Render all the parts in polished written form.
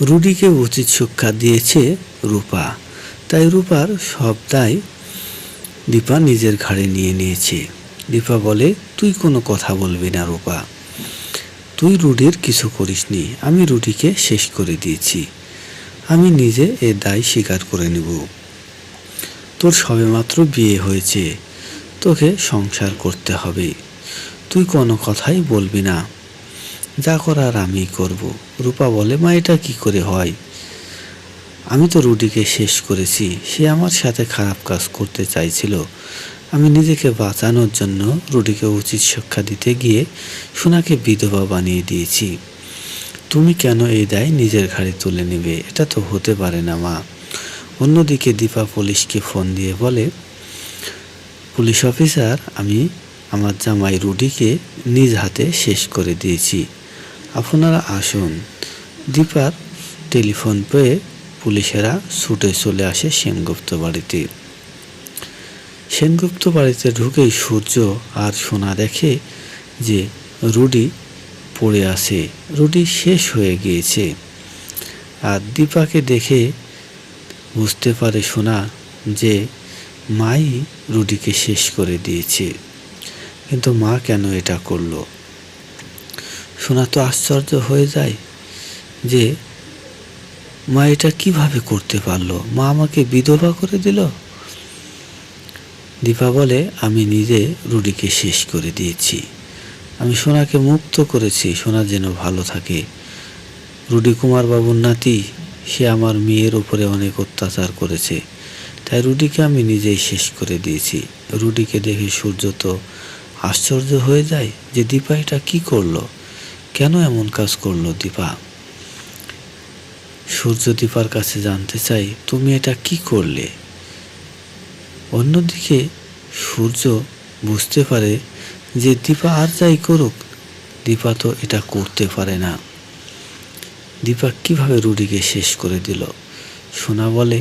রুডিকে উচিত শিক্ষা দিয়েছে রূপা, তাই রূপার সব দায় দীপা নিজের ঘাড়ে নিয়ে নিয়েছে। দীপা বলে, তুই কোনো কথা বলবি না রূপা, তুই রুডির কিছু করিসনি, আমি রুডিকে শেষ করে দিয়েছি, আমি নিজে এ দায় স্বীকার করে নেব। তোর সবেমাত্র বিয়ে হয়েছে, তোকে সংসার করতে হবে, তুই কোনো কথাই বলবি না, যা করার আমি করব। রূপা বলে, মা এটা কি করে হয়, আমি তো রুডিকে শেষ করেছি, সে আমার সাথে খারাপ কাজ করতে চাইছিল, আমি নিজেকে বাঁচানোর জন্য রুডিকে উচিত শিক্ষা দিতে গিয়ে সোনাকে বিধবা বানিয়ে দিয়েছি, তুমি কেন এই দায় নিজের ঘাড়ে তুলে নেবে, এটা তো হতে পারে না মা। অন্যদিকে দীপা পুলিশকে ফোন দিয়ে বলে, পুলিশ অফিসার, আমি আমার জামাই রুডিকে নিজ হাতে শেষ করে দিয়েছি, আপনারা আসুন। দীপার টেলিফোন পেয়ে পুলিশেরা ছুটে চলে আসে সেনগুপ্ত বাড়িতে। সেনগুপ্ত বাড়িতে ঢুকেই সূর্য আর সোনা দেখে যে রুডি পড়ে আছে, রুডি শেষ হয়ে গিয়েছে। আর দীপাকে দেখে বুঝতে পারে সোনা যে মাই রুডিকে শেষ করে দিয়েছে, কিন্তু মা কেন এটা করলো। সোনা তো আশ্চর্য হয়ে যায় যে মা এটা কিভাবে করতে পারলো, মা আমাকে বিধবা করে দিল। দীপা বলে, আমি নিজে রুডিকে শেষ করে দিয়েছি, আমি সোনাকে মুক্ত করেছি, সোনা যেন ভালো থাকে। রুডি কুমার বাবুর নাতি, সে আমার মেয়ের উপরে অনেক অত্যাচার করেছে, তাই রুডিকে আমি নিজেই শেষ করে দিয়েছি। রুডিকে দেখে সূর্য তো আশ্চর্য হয়ে যায় যে দীপা এটা কি করলো, কেন এমন কাজ করলো দীপা। সূর্য দীপার কাছে জানতে চাই, তুমি এটা কি করলে। অন্যদিকে সূর্য বুঝতে পারে যে দীপা আর যাই করুক, দীপা তো এটা করতে পারে না, দীপা কিভাবে রুডিকে শেষ করে দিল। সোনা বলে,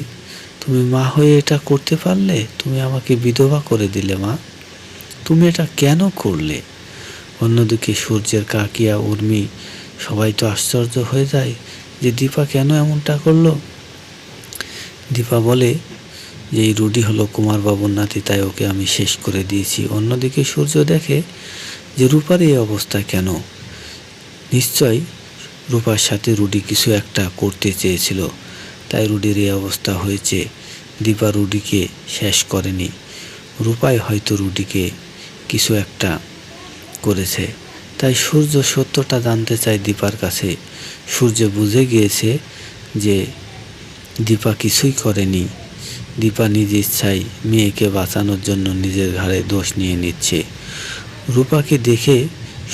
তুমি মা হয়ে এটা করতে পারলে, তুমি আমাকে বিধবা করে দিলে মা, তুমি এটা কেন করলে। অন্যদিকে সূর্যের কাকিয়া উর্মি সবাই তো আশ্চর্য হয়ে যায় যে দীপা কেন এমনটা করলো। দীপা বলে যে এই রুডি হলো কুমারবাবুর নাতি, তাই ওকে আমি শেষ করে দিয়েছি। অন্যদিকে সূর্য দেখে যে রূপার এই অবস্থা কেন, নিশ্চয় রূপার সাথে রুডি কিছু একটা করতে চেয়েছিল, তাই রুডির এই অবস্থা হয়েছে। দীপা রুডিকে শেষ করেনি, রূপাই হয়তো রুডিকে কিছু একটা করেছে। তাই সূর্য সত্যটা জানতে চায় দীপার কাছে। সূর্য বুঝে গিয়েছে যে দীপা কিছুই করেনি, দীপা নিজ ইচ্ছায় মেয়েকে বাঁচানোর জন্য নিজের ঘাড়ে দোষ নিয়ে নিচ্ছে। রূপাকে দেখে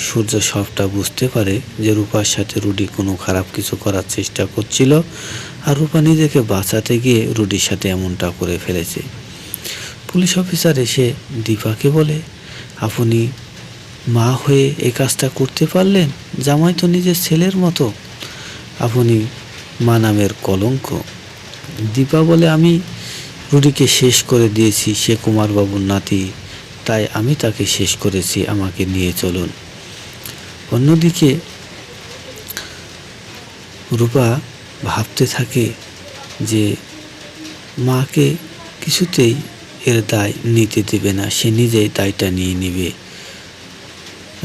সূর্য সবটা বুঝতে পারে যে রূপার সাথে রুডি কোনো খারাপ কিছু করার চেষ্টা করছিল, আর রূপা নিজেকে বাঁচাতে গিয়ে রুডির সাথে এমনটা করে ফেলেছে। পুলিশ অফিসার এসে দীপাকে বলে, আপনি মা হয়ে এই কাজটা করতে পারলেন, জামাই তো নিজের ছেলের মতো, আপনি মা নামের কলঙ্ক। দীপা বলে, আমি রুডিকে শেষ করে দিয়েছি, সে কুমারবাবুর নাতি, তাই আমি তাকে শেষ করেছি, আমাকে নিয়ে চলুন। অন্যদিকে রূপা ভাবতে থাকে যে মাকে কিছুতেই এর দায় নিতে দেবে না, সে নিজেই দায়টা নিয়ে নেবে।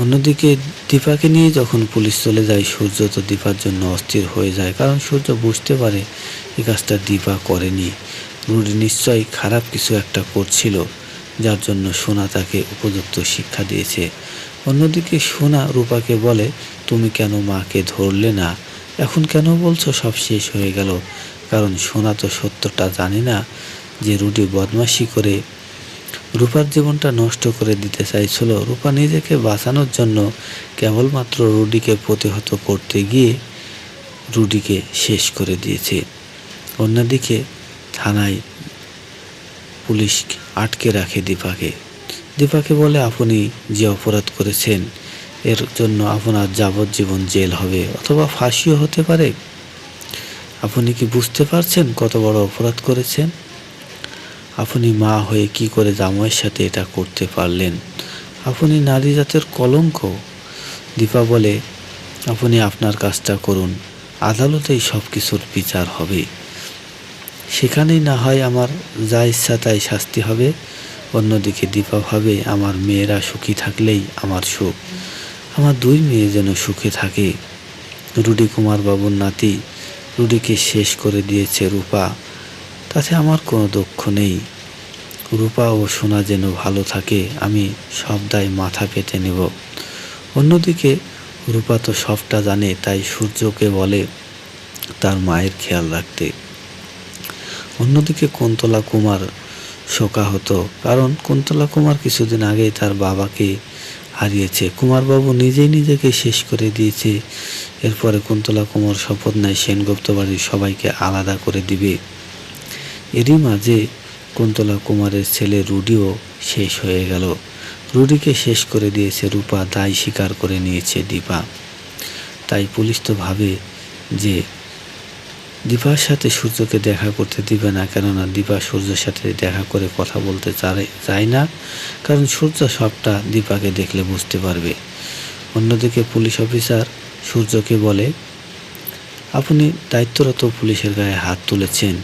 অন্যদিকে দীপাকে নিয়ে যখন পুলিশ চলে যায়, সূর্য তো দীপার জন্য অস্থির হয়ে যায়, কারণ সূর্য বুঝতে পারে এই কাজটা দীপা করেনি, রুডি নিশ্চয়ই খারাপ কিছু একটা করছিল, যার জন্য সোনা তাকে উপযুক্ত শিক্ষা দিয়েছে। অন্যদিকে সোনা রূপাকে বলে, তুমি কেন মাকে ধরলে না, এখন কেন বলছো সব শেষ হয়ে গেল। কারণ সোনা তো সত্যটা জানে না যে রুডি বদমাশি করে রূপার জীবনটা নষ্ট করে দিতে চাইছিল। রূপা নিজেকে বাঁচানোর জন্য কেবলমাত্র রুডিকে প্রতিহত করতে গিয়ে রুডিকে শেষ করে দিয়েছে। অন্যদিকে থানায় পুলিশ আটকে রাখে দীপাকে। দীপাকে বলে, আপনি যে অপরাধ করেছেন এর জন্য আপনার যাবজ্জীবন জেল হবে, অথবা ফাঁসিও হতে পারে। আপনি কি বুঝতে পারছেন কত বড় অপরাধ করেছেন? আপনি মা হয়ে কি করে জামাইয়ের সাথে এটা করতে পারলেন? আপনি নারী জাতের কলঙ্ক। দীপা বলে, আপনি আপনার কাজটা করুন, আদালতেই সব কিছুর বিচার হবে, সেখানেই না হয় আমার যা ইচ্ছা তাই শাস্তি হবে। অন্যদিকে দীপা ভাবে আমার মেয়েরা সুখী থাকলেই আমার সুখ, আমার 2 মেয়ে যেন সুখে থাকে। রুডি কুমার বাবুর নাতি, রুডিকে শেষ করে দিয়েছে রূপা, তাতে আমার কোনো দুঃখ নেই। রূপা ও সোনা যেন ভালো থাকে, আমি সব দায় মাথা পেতে নেব। অন্যদিকে রূপা তো সবটা জানে, তাই সূর্যকে বলে তার মায়ের খেয়াল রাখতে। অন্যদিকে কুন্তলা কুমার শোকাহত, কারণ কুন্তলা কুমার কিছুদিন আগেই তার বাবাকে হারিয়েছে। কুমারবাবু নিজেই নিজেকে শেষ করে দিয়েছে। এরপরে কুন্তলা কুমার শপথ নেয় সেনগুপ্ত বাড়ির সবাইকে আলাদা করে দিবে। এরই মাঝে কুন্তলা কুমারের ছেলে রুডিও শেষ হয়ে গেল। রুডিকে শেষ করে দিয়েছে রূপা, দায় স্বীকার করে নিয়েছে দীপা। তাই পুলিশ তো ভাবে যে দীপার সাথে সূর্যকে দেখা করতে দিবে না, কেননা দীপা সূর্যের সাথে দেখা করে কথা বলতে চায় না, কারণ সূর্য সবটা দীপাকে দেখলে বুঝতে পারবে। অন্যদিকে পুলিশ অফিসার সূর্যকে বলে, আপনি দায়িত্বরত পুলিশের গায়ে হাত তুলেছেন,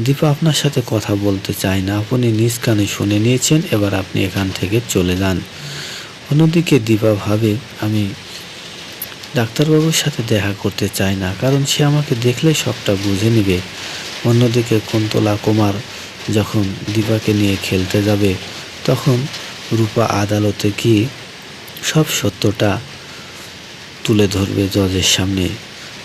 দীপা আপনার সাথে কথা বলতে চায় না, আপনি নিজ কানে শুনে নিয়েছেন, এবার আপনি এখান থেকে চলে যান। অন্যদিকে দীপা ভাবে, আমি ডাক্তারবাবুর সাথে দেখা করতে চাই না, কারণ সে আমাকে দেখলে সবটা বুঝে নেবে। অন্যদিকে কুন্তলা কুমার যখন দীপাকে নিয়ে খেলতে যাবে, তখন রূপা আদালতে গিয়ে সব সত্যটা তুলে ধরবে জজের সামনে।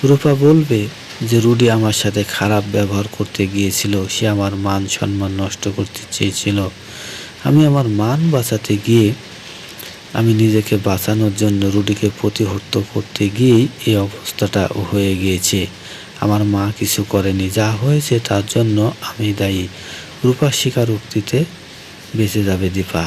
রূপা বলবে যে রুডি আমার সাথে খারাপ ব্যবহার করতে গিয়েছিল, সে আমার মান সম্মান নষ্ট করতে চেয়েছিল। আমি আমার মান বাঁচাতে গিয়ে, আমি নিজেকে বাঁচানোর জন্য রুডিকে প্রতিহত করতে গিয়েই এই অবস্থাটা হয়ে গিয়েছে। আমার মা কিছু করেনি, যা হয়েছে তার জন্য আমি দায়ী। রূপার স্বীকারোক্তিতে বেঁচে যাবে দীপা।